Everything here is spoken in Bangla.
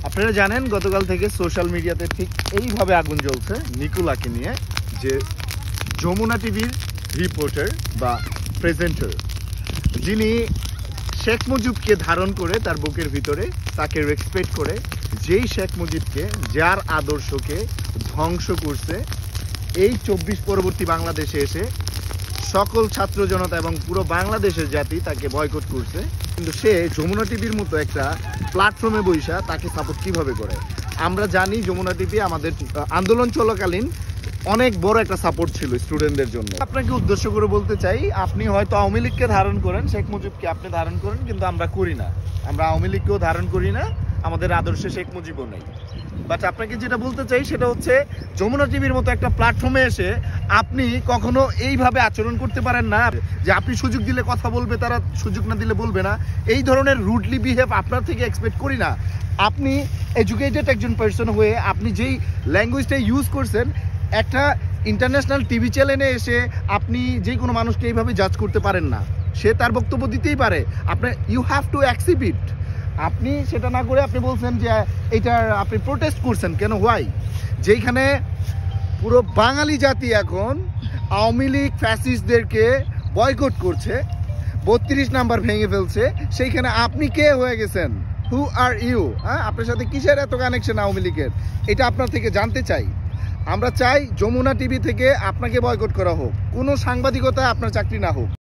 আপনারা জানেন গতকাল থেকে সোশ্যাল মিডিয়াতে ঠিক এইভাবে আগুন জ্বলছে নিকুলাকে নিয়ে, যে যমুনা টিভির রিপোর্টার বা প্রেজেন্টার, যিনি শেখ মুজিবকে ধারণ করে তার বুকের ভিতরে, তাকে রেসপেক্ট করে, যেই শেখ মুজিবকে, যার আদর্শকে ধ্বংস করছে এই 24 পরবর্তী বাংলাদেশে এসে সকল ছাত্র জনতা এবং পুরো বাংলাদেশের জাতি তাকে বয়কট করছে, কিন্তু সে যমুনা টিভির মতো একটা প্ল্যাটফর্মে বইসা তাকে সাপোর্ট কিভাবে করে। আমরা জানি যমুনা টিভি আমাদের আন্দোলন চলাকালীন অনেক বড় একটা সাপোর্ট ছিল স্টুডেন্টদের জন্য। আপনাকে উদ্দেশ্য করে বলতে চাই, আপনি হয়তো আওয়ামী লীগকে ধারণ করেন, শেখ মুজিবকে আপনি ধারণ করেন, কিন্তু আমরা করি না। আমরা আওয়ামী লীগকেও ধারণ করি না, আমাদের আদর্শে শেখ মুজিবও নেই। বাট আপনাকে যেটা বলতে চাই সেটা হচ্ছে, যমুনা টিভির মতো একটা প্ল্যাটফর্মে এসে আপনি কখনো এইভাবে আচরণ করতে পারেন না যে আপনি সুযোগ দিলে কথা বলবে, তারা সুযোগ না দিলে বলবে না। এই ধরনের রুডলি বিহেভ আপনার থেকে এক্সপেক্ট করি না। আপনি এডুকেটেড একজন পার্সন হয়ে আপনি যেই ল্যাঙ্গুয়েজটা ইউজ করছেন, একটা ইন্টারন্যাশনাল টিভি চ্যানেলে এসে আপনি যে কোনো মানুষকে এইভাবে জাজ করতে পারেন না। সে তার বক্তব্য দিতেই পারে, আপনার you have to accept it. আপনি সেটা না করে আপনি বলছেন যে এইটার আপনি প্রোটেস্ট করছেন কেন, হোয়াই? যেইখানে পুরো বাঙালি জাতি এখন আওয়ামী লীগ ফ্যাসিস্টদেরকে বয়কট করছে, 32 নাম্বার ভেঙে ফেলছে, সেইখানে আপনি কে হয়ে গেছেন? হু আর ইউ? হ্যাঁ, আপনার সাথে কিসের এত কানেকশন আওয়ামী লীগের? এটা আপনার থেকে জানতে চাই। আমরা চাই যমুনা টিভি থেকে আপনাকে বয়কট করা হোক, কোনো সাংবাদিকতা আপনার চাকরি না হোক।